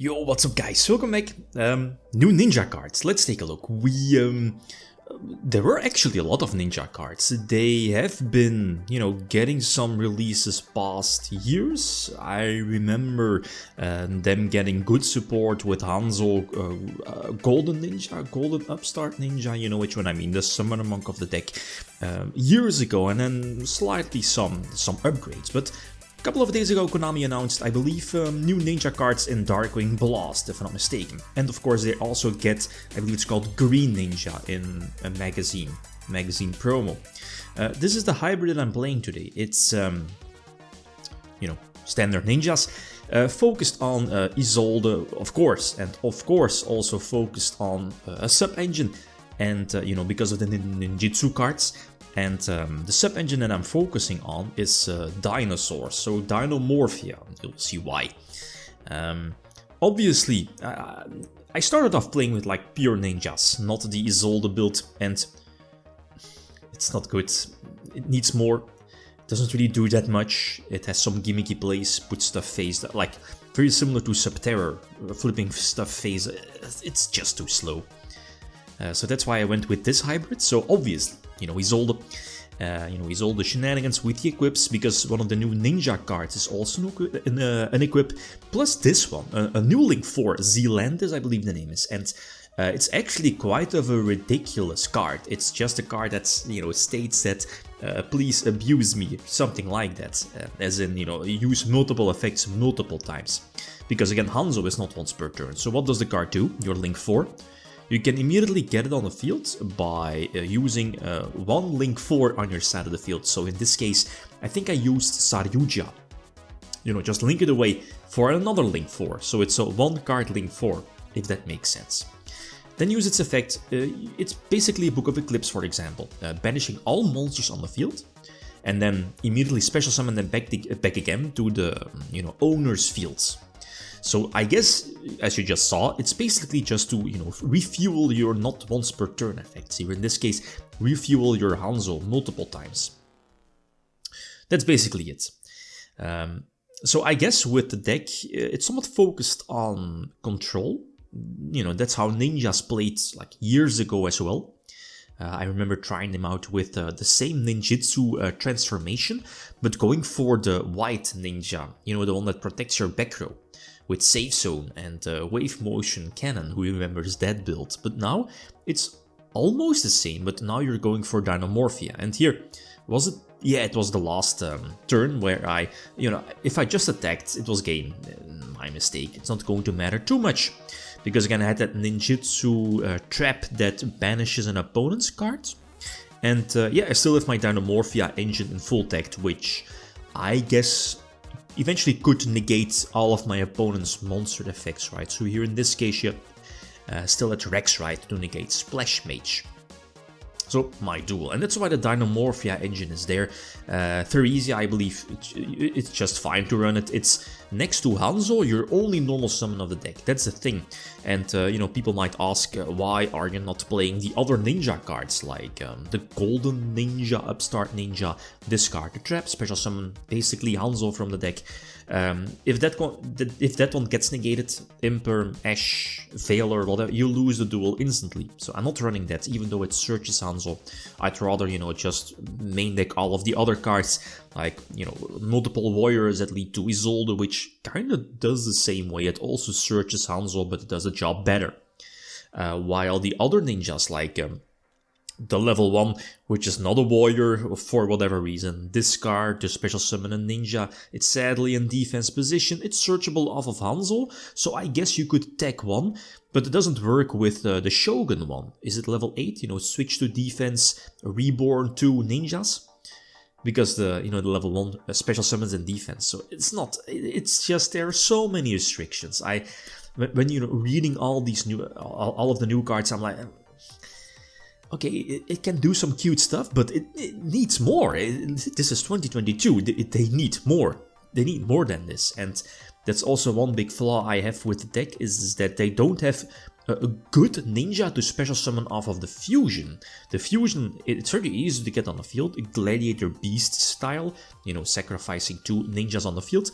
Yo, what's up guys, welcome back. New ninja cards, let's take a look. There were actually a lot of ninja cards. They have been, getting some releases past years. I remember them getting good support with Hanzo, Golden Ninja, Golden Upstart Ninja, you know which one I mean, the Summoner Monk of the deck, years ago, and then slightly some upgrades, but a couple of days ago, Konami announced, I believe, new ninja cards in Darkwing Blast, if I'm not mistaken. And of course, they also get, I believe it's called Green Ninja in a magazine promo. This is the hybrid that I'm playing today. It's, standard ninjas, focused on Isolde, of course, and of course also focused on a sub-engine, and, because of the ninjutsu cards. And the sub-engine that I'm focusing on is dinosaurs, so Dinomorphia, you'll see why. Obviously, I started off playing with like pure ninjas, not the Isolde build, and it's not good. It needs more, it doesn't really do that much, it has some gimmicky plays, put stuff phase, like very similar to Subterror, flipping stuff phase, it's just too slow. So that's why I went with this hybrid, so obviously, Isolde, Isolde shenanigans with the equips, because one of the new ninja cards is also an equip, plus this one, a new Link 4, Zealandis, I believe the name is, and it's actually quite of a ridiculous card. It's just a card that, states that, please abuse me, something like that, as in, use multiple effects multiple times, because again, Hanzo is not once per turn. So what does the card do, your Link 4? You can immediately get it on the field by using one Link 4 on your side of the field. So in this case, I think I used Yugioh. Just link it away for another Link 4. So it's a one card Link 4, if that makes sense. Then use its effect. It's basically a Book of Eclipse, for example, banishing all monsters on the field, and then immediately special summon them back again to the owner's fields. So I guess, as you just saw, it's basically just to, refuel your not once per turn effects. Here in this case, refuel your Hanzo multiple times. That's basically it. So I guess with the deck, it's somewhat focused on control. That's how ninjas played like years ago as well. I remember trying them out with the same ninjutsu transformation, but going for the white ninja, the one that protects your back row, with Safe Zone and Wave Motion Cannon, who remembers that build. But now it's almost the same, but now you're going for Dinomorphia. And here, was it? Yeah, it was the last turn where I, if I just attacked, it was game. My mistake. It's not going to matter too much. Because again, I had that ninjutsu trap that banishes an opponent's card. And I still have my Dinomorphia engine in full tech, which I guess eventually could negate all of my opponent's monster effects, right? So here in this case, you still at Rex, right, to negate Splash Mage. So my Duel, and that's why the Dinomorphia engine is there. Very easy, I believe. It's just fine to run it. It's next to Hanzo, your only normal summon of the deck. That's the thing. And people might ask, why are you not playing the other ninja cards, like the Golden Ninja, Upstart Ninja, discard the trap, special summon basically Hanzo from the deck. If that one gets negated, Imperm, Ash, Veiler, whatever, you lose the duel instantly. So I'm not running that, even though it searches Hanzo. I'd rather, just main deck all of the other cards, like, multiple warriors that lead to Isolde, which kind of does the same way. It also searches Hanzo, but it does the job better. While the other ninjas, like the level 1, which is not a warrior for whatever reason, discard to special summon a ninja, it's sadly in defense position, it's searchable off of Hanzo, so I guess you could tech one, but it doesn't work with the Shogun one. Is it level 8? Switch to defense, reborn 2 ninjas? Because the level 1 special summons in defense, so it's just there are so many restrictions. When reading all of the new cards, I'm like, okay, it can do some cute stuff, but it needs more. This is 2022. They need more. They need more than this. And that's also one big flaw I have with the deck, is that they don't have a good ninja to special summon off of the fusion. The fusion, it's very easy to get on the field, Gladiator Beast style, sacrificing 2 ninjas on the field.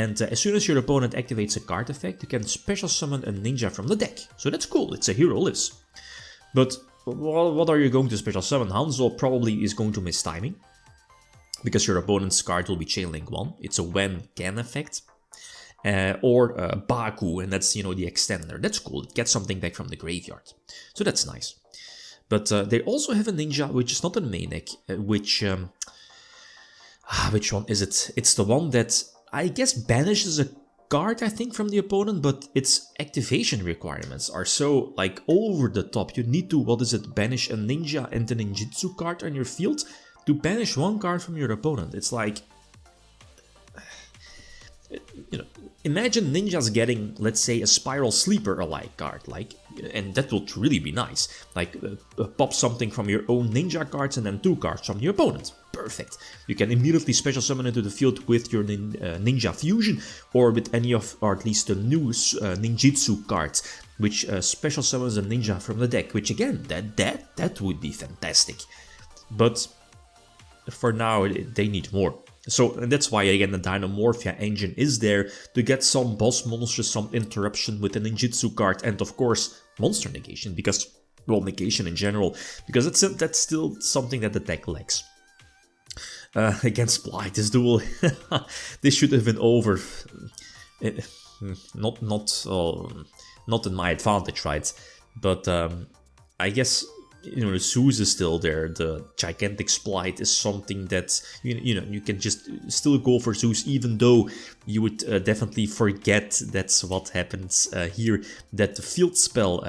And as soon as your opponent activates a card effect, you can special summon a ninja from the deck. So that's cool, it's a hero lives. But what are you going to special summon? Hanzo probably is going to miss timing, because your opponent's card will be Chainlink 1. It's a when-can effect. Or Baku, and that's, the extender. That's cool, it gets something back from the graveyard. So that's nice. But they also have a ninja, which is not a main deck, which one is it? It's the one that, I guess, banishes a card, I think, from the opponent, but its activation requirements are so, like, over the top. You need to, banish a ninja and a ninjutsu card on your field to banish one card from your opponent. It's like, imagine ninjas getting, let's say, a Spiral Sleeper-alike card, and that would really be nice. Pop something from your own ninja cards and then 2 cards from your opponent. Perfect. You can immediately special summon into the field with your ninja fusion, or with any of, or at least the new ninjutsu cards, which special summons a ninja from the deck, which again, that would be fantastic. But for now, they need more. So and that's why, again, the Dinomorphia engine is there to get some boss monsters, some interruption with a ninjutsu card, and of course, monster negation, because, well, negation in general, because that's still something that the deck lacks. Against Blight, this duel, this should have been over. Not in my advantage, right? But I guess, the Zeus is still there. The gigantic Splight is something that you can just still go for Zeus, even though you would definitely forget that's what happens here. That the field spell,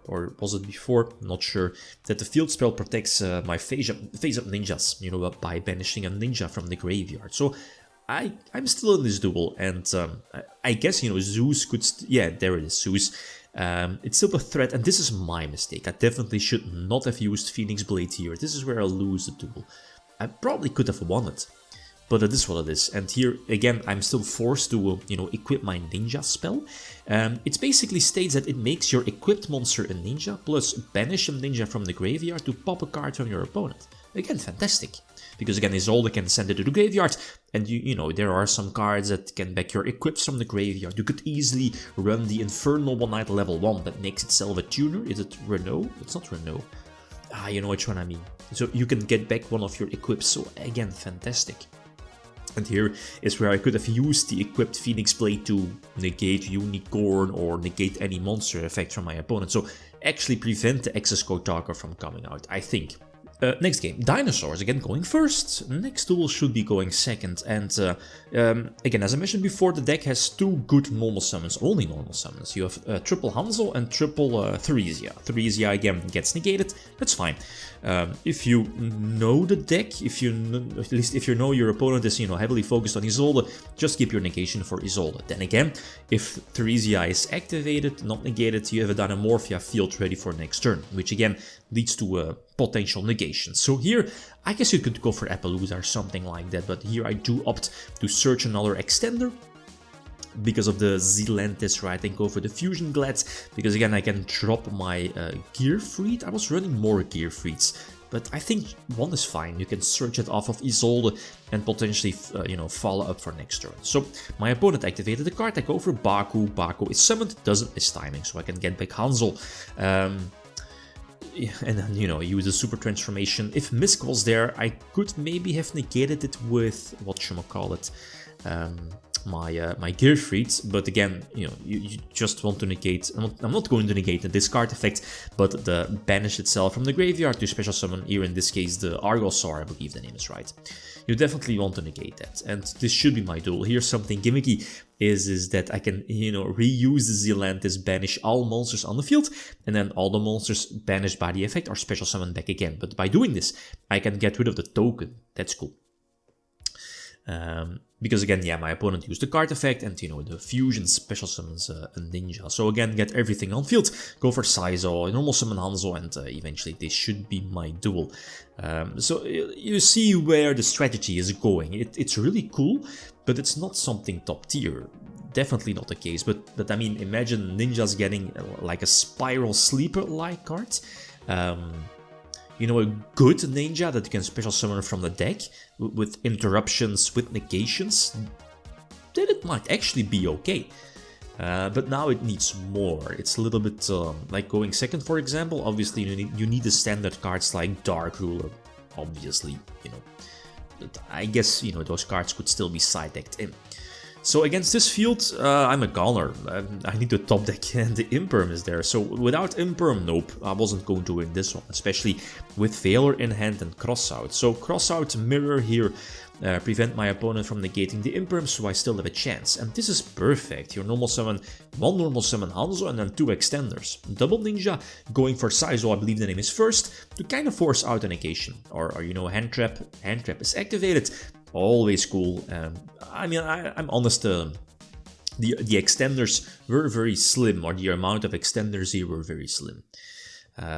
or was it before? I'm not sure. That the field spell protects my face up ninjas, by banishing a ninja from the graveyard. So I'm still in this duel, and I guess Zeus could. Yeah, there it is, Zeus. It's still a threat, and this is my mistake. I definitely should not have used Phoenix Blade here. This is where I lose the duel. I probably could have won it, but it is what it is. And here, again, I'm still forced to, equip my ninja spell. It basically states that it makes your equipped monster a ninja, plus banish a ninja from the graveyard to pop a card from your opponent. Again, fantastic. Because again, Isolde can send it to the graveyard, and there are some cards that can back your equips from the graveyard. You could easily run the Infernal One Night level 1 that makes itself a tuner. Is it Renault? It's not Renault. You know which one I mean. So you can get back one of your equips, so again, fantastic. And here is where I could have used the equipped Phoenix Blade to negate Unicorn or negate any monster effect from my opponent. So actually prevent the Excess Kotaka from coming out, I think. Next game, Dinosaurs, again going first. Next duel should be going second, and again, as I mentioned before, the deck has 2 good normal summons, only normal summons. You have triple Hanzo and triple Theresia. Theresia again gets negated, that's fine. If you know the deck, at least if you know your opponent is heavily focused on Isolde, just keep your negation for Isolde. Then again, if Theresia is activated, not negated, you have a Dinomorphia field ready for next turn, which again leads to potential negation. So here, I guess you could go for Appaloosa or something like that, but here I do opt to search another extender because of the Zealantis, right, and go for the Fusion Glads, because again I can drop my Gear Freed. I was running more Gear Freeds, but I think one is fine. You can search it off of Isolde and potentially, follow up for next turn. So my opponent activated the card, I go for Baku. Baku is summoned, doesn't miss timing, so I can get back Hanzo. And then, use a super transformation. If Misk was there, I could maybe have negated it with, my Gear Freeds, but again, you just want to negate. I'm not going to negate the discard effect, but the banish itself from the graveyard to special summon, here in this case the Argosaur, I believe the name is right. You definitely want to negate that, and this should be my duel. Here's something gimmicky, is that I can, reuse the Zealantis, banish all monsters on the field, and then all the monsters banished by the effect are special summoned back again. But by doing this, I can get rid of the token. That's cool. Because again, yeah, my opponent used the card effect, and the fusion special summons a ninja. So again, get everything on field, go for Saizo, normal summon Hanzo, and eventually this should be my duel. So you see where the strategy is going. It's really cool, but it's not something top tier. Definitely not the case, but I mean, imagine ninjas getting like a Spiral Sleeper-like card. A good ninja that you can special summon from the deck with interruptions, with negations. then it might actually be okay. But now it needs more. It's a little bit like going second, for example. Obviously, you need the standard cards like Dark Ruler, obviously, you know. But I guess, you know, those cards could still be side decked in. So against this field, I'm a goner. I need the top deck and the Imperm is there. So without Imperm, nope, I wasn't going to win this one, especially with Failure in hand and Crossout. So Crossout, Mirror here, prevent my opponent from negating the Imperm, so I still have a chance. And this is perfect. Your normal summon, one normal summon Hanzo and then 2 extenders. Double Ninja, going for Saizo, I believe the name is first, to kind of force out a negation. Or you know, Hand Trap is activated. Always cool. I mean, I'm honest, the extenders were very slim, or the amount of extenders here were very slim.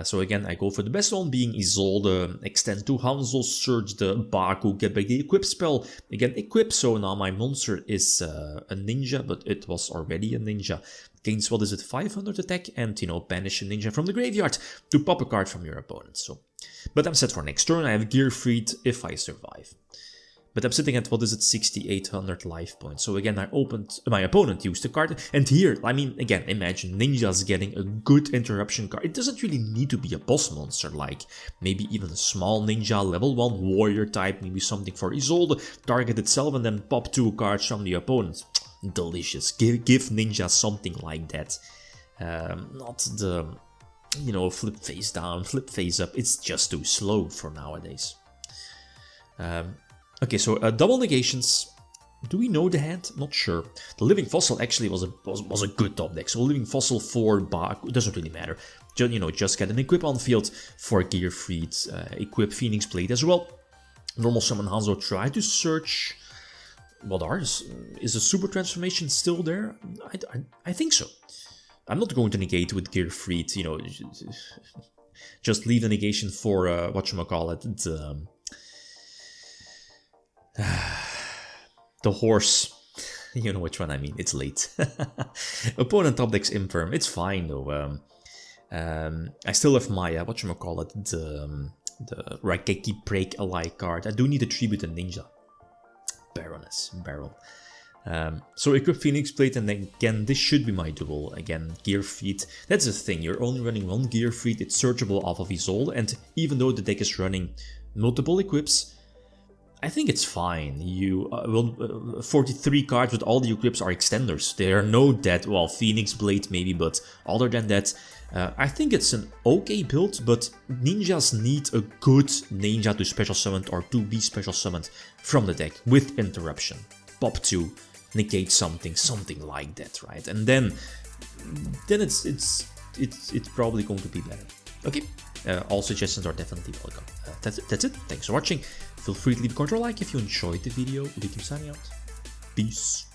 So again, I go for the best one, being Isolde, extend to Hanzo, search the Baku, get back the equip spell, again equip, so now my monster is a ninja, but it was already a ninja. Gains, what is it, 500 attack, and, you know, banish a ninja from the graveyard to pop a card from your opponent. So, but I'm set for next turn, I have Gear Freed if I survive. But I'm sitting at, what is it, 6,800 life points. So again, my opponent used the card. And here, I mean, again, imagine Ninja's getting a good interruption card. It doesn't really need to be a boss monster, like maybe even a small Ninja, level 1 warrior type, maybe something for Isolde, target itself and then pop 2 cards from the opponent. Delicious. Give Ninja something like that. Not the, you know, flip face down, flip face up. It's just too slow for nowadays. Okay, so double negations. Do we know the hand? Not sure. The Living Fossil actually was a good top deck. So Living Fossil for Baku, it doesn't really matter. Just, you know, just get an equip on field for Gear Freed. Equip Phoenix Blade as well. Normal summon Hanzo, try to search. What is the Super Transformation still there? I think so. I'm not going to negate with Gear Freed, you know. Just leave the negation for whatchamacallit, the horse, you know which one I mean, it's late. Opponent top decks Imperm, it's fine though. I still have my, whatchamacallit, the Raigeki Break Ally card. I do need a Tribute and Ninja. Baroness, Barrel. So equip Phoenix Blade, and then again, this should be my duel. Again, Gear Freed. That's the thing, you're only running one Gear Freed, it's searchable off of Isolde, and even though the deck is running multiple equips, I think it's fine. You 43 cards with all the equips are extenders. There are no dead, well, Phoenix Blade maybe, but other than that, I think it's an okay build, but ninjas need a good ninja to special summon or to be special summoned from the deck with interruption. Pop 2, negate something like that, right? And then it's probably going to be better. Okay, all suggestions are definitely welcome. That's it. Thanks for watching. Feel free to leave a comment or like if you enjoyed the video. Signing out. Peace.